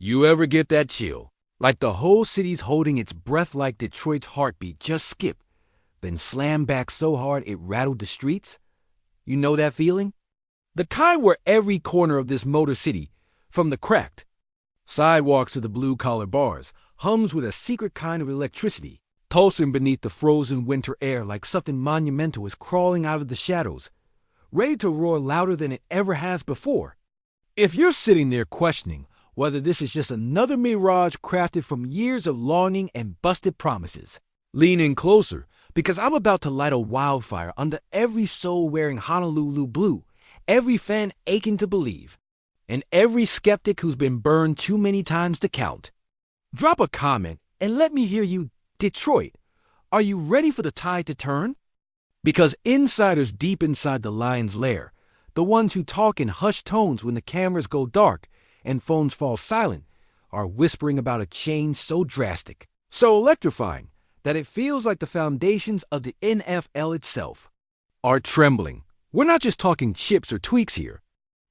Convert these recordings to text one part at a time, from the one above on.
You ever get that chill? Like the whole city's holding its breath like Detroit's heartbeat just skipped, then slammed back so hard it rattled the streets? You know that feeling? The kind where every corner of this motor city, from the cracked sidewalks to the blue-collar bars, hums with a secret kind of electricity, pulsing beneath the frozen winter air like something monumental is crawling out of the shadows, ready to roar louder than it ever has before. If you're sitting there questioning whether this is just another mirage crafted from years of longing and busted promises, lean in closer, because I'm about to light a wildfire under every soul wearing Honolulu blue, every fan aching to believe, and every skeptic who's been burned too many times to count. Drop a comment and let me hear you. Detroit, are you ready for the tide to turn? Because insiders deep inside the lion's lair, the ones who talk in hushed tones when the cameras go dark and phones fall silent, are whispering about a change so drastic, so electrifying, that it feels like the foundations of the NFL itself are trembling. We're not just talking chips or tweaks here.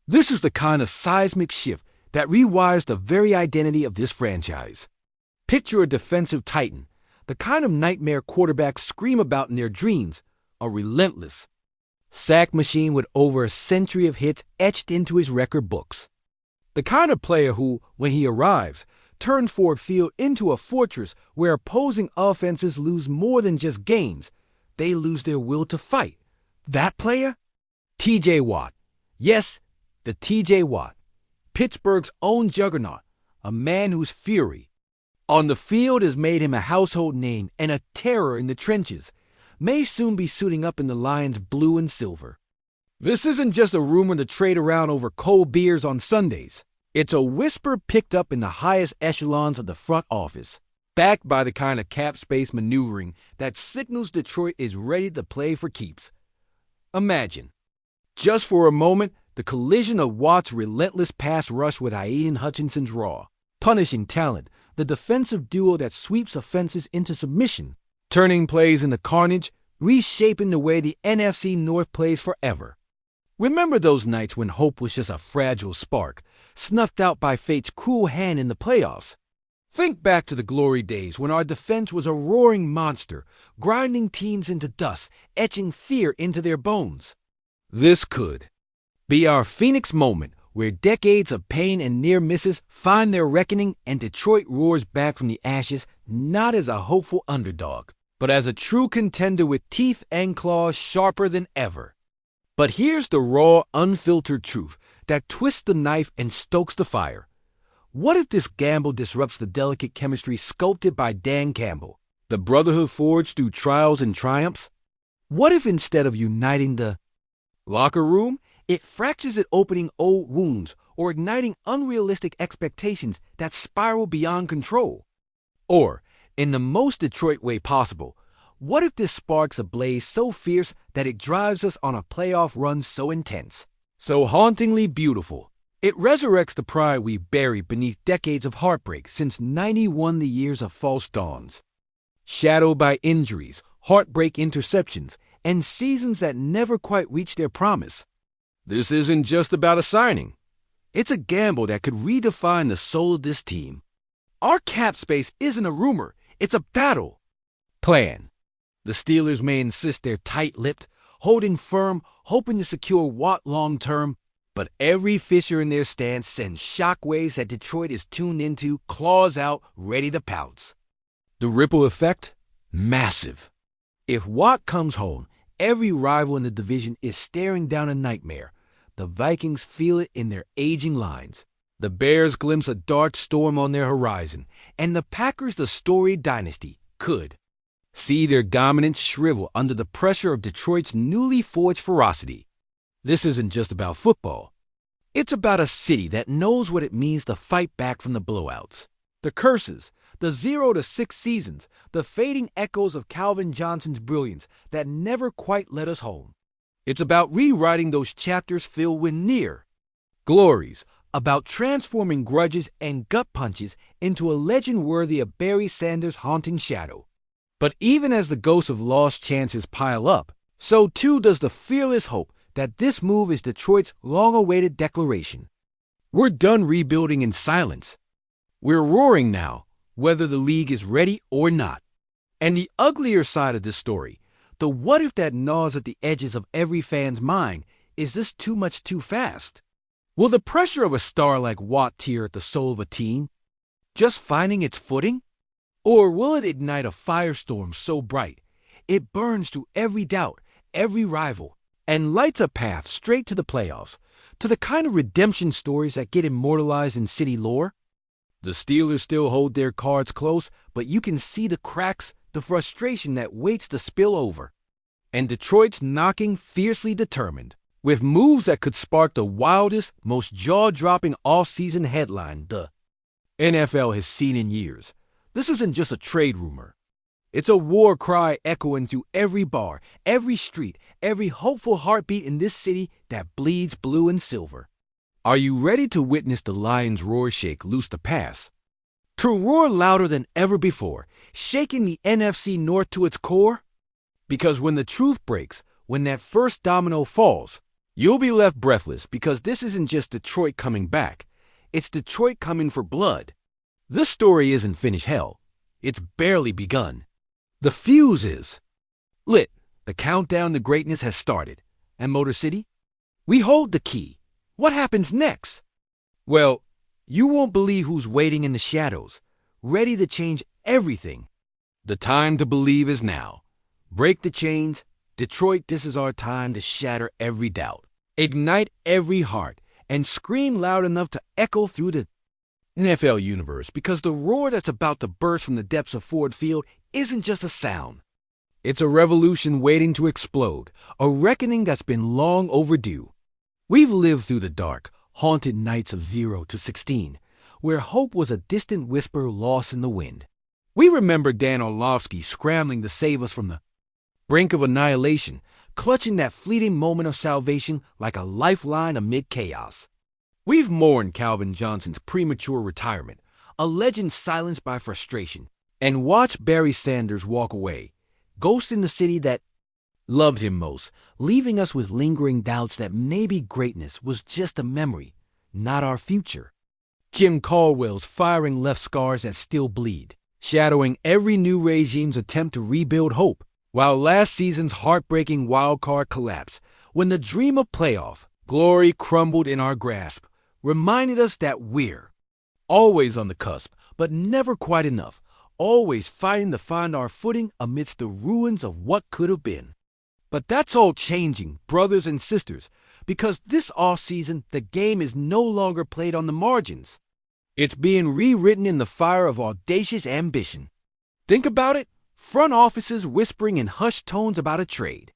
This is the kind of seismic shift that rewires the very identity of this franchise. Picture a defensive titan, the kind of nightmare quarterbacks scream about in their dreams, a relentless sack machine with over a century of hits etched into his record books. The kind of player who, when he arrives, turns Ford Field into a fortress where opposing offenses lose more than just games. They lose their will to fight. That player? T.J. Watt. Yes, the T.J. Watt. Pittsburgh's own juggernaut, a man whose fury on the field has made him a household name and a terror in the trenches, may soon be suiting up in the Lions' blue and silver. This isn't just a rumor to trade around over cold beers on Sundays. It's a whisper picked up in the highest echelons of the front office, backed by the kind of cap space maneuvering that signals Detroit is ready to play for keeps. Imagine, just for a moment, the collision of Watt's relentless pass rush with Aiden Hutchinson's raw, punishing talent, the defensive duo that sweeps offenses into submission, turning plays into carnage, reshaping the way the NFC North plays forever. Remember those nights when hope was just a fragile spark, snuffed out by fate's cruel hand in the playoffs? Think back to the glory days when our defense was a roaring monster, grinding teams into dust, etching fear into their bones. This could be our Phoenix moment, where decades of pain and near misses find their reckoning and Detroit roars back from the ashes, not as a hopeful underdog, but as a true contender with teeth and claws sharper than ever. But here's the raw, unfiltered truth that twists the knife and stokes the fire. What if this gamble disrupts the delicate chemistry sculpted by Dan Campbell, the brotherhood forged through trials and triumphs? What if instead of uniting the locker room, it fractures it, opening old wounds or igniting unrealistic expectations that spiral beyond control? Or, in the most Detroit way possible, what if this sparks a blaze so fierce that it drives us on a playoff run so intense, so hauntingly beautiful, it resurrects the pride we've buried beneath decades of heartbreak since 91, the years of false dawns, shadowed by injuries, heartbreak interceptions, and seasons that never quite reached their promise? This isn't just about a signing. It's a gamble that could redefine the soul of this team. Our cap space isn't a rumor, it's a battle plan. The Steelers may insist they're tight-lipped, holding firm, hoping to secure Watt long-term, but every fissure in their stance sends shockwaves that Detroit is tuned into, claws out, ready to pounce. The ripple effect? Massive. If Watt comes home, every rival in the division is staring down a nightmare. The Vikings feel it in their aging lines. The Bears glimpse a dark storm on their horizon, and the Packers, the storied dynasty, could see their dominance shrivel under the pressure of Detroit's newly forged ferocity. This isn't just about football. It's about a city that knows what it means to fight back from the blowouts, the curses, the 0-6 seasons, the fading echoes of Calvin Johnson's brilliance that never quite led us home. It's about rewriting those chapters filled with near glories, about transforming grudges and gut punches into a legend worthy of Barry Sanders' haunting shadow. But even as the ghosts of lost chances pile up, so too does the fearless hope that this move is Detroit's long-awaited declaration. We're done rebuilding in silence. We're roaring now, whether the league is ready or not. And the uglier side of this story, the what if that gnaws at the edges of every fan's mind, is this too much too fast? Will the pressure of a star like Watt tear at the soul of a team, just finding its footing? Or will it ignite a firestorm so bright, it burns through every doubt, every rival, and lights a path straight to the playoffs, to the kind of redemption stories that get immortalized in city lore? The Steelers still hold their cards close, but you can see the cracks, the frustration that waits to spill over. And Detroit's knocking fiercely determined, with moves that could spark the wildest, most jaw-dropping off-season headline the NFL has seen in years. This isn't just a trade rumor. It's a war cry echoing through every bar, every street, every hopeful heartbeat in this city that bleeds blue and silver. Are you ready to witness the Lions' roar shake loose the pass? To roar louder than ever before, shaking the NFC North to its core? Because when the truth breaks, when that first domino falls, you'll be left breathless because this isn't just Detroit coming back. It's Detroit coming for blood. This story isn't finished hell. It's barely begun. The fuse is lit. The countdown to greatness has started. And Motor City? We hold the key. What happens next? Well, you won't believe who's waiting in the shadows, ready to change everything. The time to believe is now. Break the chains. Detroit, this is our time to shatter every doubt. Ignite every heart and scream loud enough to echo through the NFL universe, because the roar that's about to burst from the depths of Ford Field isn't just a sound. It's a revolution waiting to explode, a reckoning that's been long overdue. We've lived through the dark, haunted nights of 0 to 16, where hope was a distant whisper lost in the wind. We remember Dan Orlovsky scrambling to save us from the brink of annihilation, clutching that fleeting moment of salvation like a lifeline amid chaos. We've mourned Calvin Johnson's premature retirement, a legend silenced by frustration, and watched Barry Sanders walk away, ghosting the city that loved him most, leaving us with lingering doubts that maybe greatness was just a memory, not our future. Jim Caldwell's firing left scars that still bleed, shadowing every new regime's attempt to rebuild hope, while last season's heartbreaking wildcard collapse, when the dream of playoff glory crumbled in our grasp, reminded us that we're always on the cusp, but never quite enough, always fighting to find our footing amidst the ruins of what could have been. But that's all changing, brothers and sisters, because this offseason, the game is no longer played on the margins. It's being rewritten in the fire of audacious ambition. Think about it, front offices whispering in hushed tones about a trade.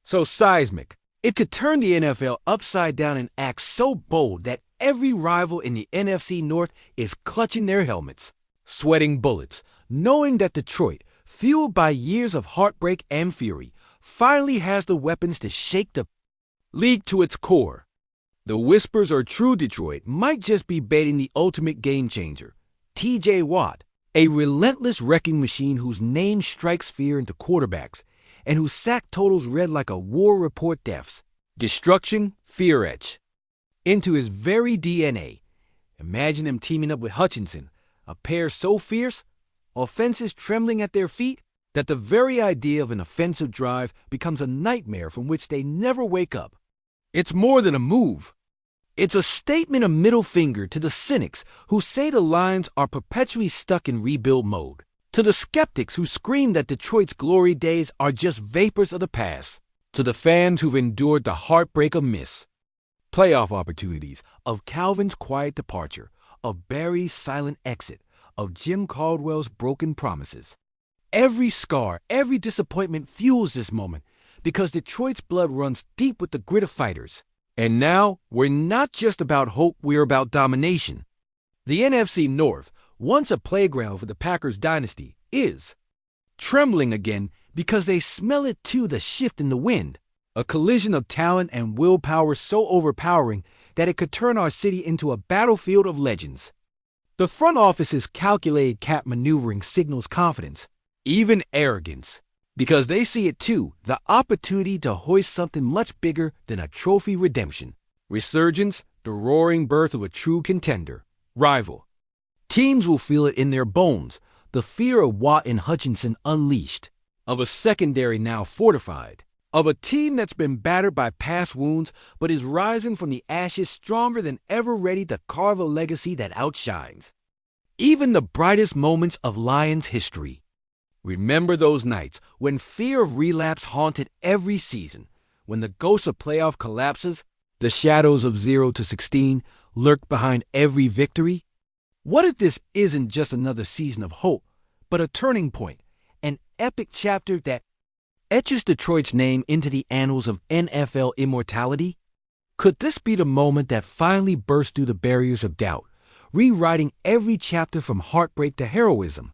So seismic, it could turn the NFL upside down and act so bold that every rival in the NFC North is clutching their helmets, sweating bullets, knowing that Detroit, fueled by years of heartbreak and fury, finally has the weapons to shake the league to its core. The whispers are true. Detroit might just be baiting the ultimate game changer, T.J. Watt, a relentless wrecking machine whose name strikes fear into quarterbacks and whose sack totals read like a war report deaths. Destruction, fear etch into his very DNA. Imagine them teaming up with Hutchinson, a pair so fierce, offenses trembling at their feet, that the very idea of an offensive drive becomes a nightmare from which they never wake up. It's more than a move. It's a statement of middle finger to the cynics who say the Lions are perpetually stuck in rebuild mode, to the skeptics who scream that Detroit's glory days are just vapors of the past, to the fans who've endured the heartbreak of miss playoff opportunities, of Calvin's quiet departure, of Barry's silent exit, of Jim Caldwell's broken promises. Every scar, every disappointment fuels this moment, because Detroit's blood runs deep with the grit of fighters. And now, we're not just about hope, we're about domination. The NFC North, once a playground for the Packers dynasty, is trembling again because they smell it too, the shift in the wind. A collision of talent and willpower so overpowering that it could turn our city into a battlefield of legends. The front office's calculated cap maneuvering signals confidence, even arrogance, because they see it too, the opportunity to hoist something much bigger than a trophy redemption. Resurgence, the roaring birth of a true contender, rival. Teams will feel it in their bones, the fear of Watt and Hutchinson unleashed, of a secondary now fortified, of a team that's been battered by past wounds but is rising from the ashes stronger than ever, ready to carve a legacy that outshines even the brightest moments of Lions history. Remember those nights when fear of relapse haunted every season, when the ghost of playoff collapses, the shadows of 0-16 lurked behind every victory? What if this isn't just another season of hope, but a turning point, an epic chapter that etches Detroit's name into the annals of NFL immortality? Could this be the moment that finally bursts through the barriers of doubt, rewriting every chapter from heartbreak to heroism?